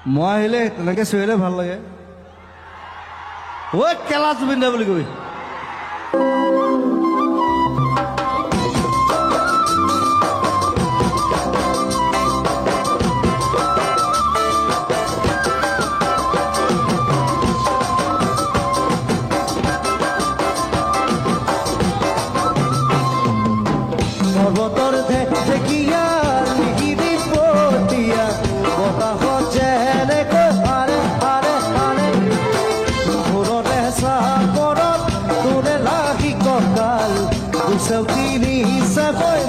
মই আহিলে তেনেকে চিঞৰিলে ভাল লাগে ঐ কেলা জুবিন দা বুলি কবি পৰ্বতৰ ঢেকীয়া লিহিৰি পতিয়া বতাহত যেনেকৈ আৰে আৰে আৰে ভোৰতে চাপৰত তোৰে লাগি কঁকাল দুচেউতি নিচাকৈ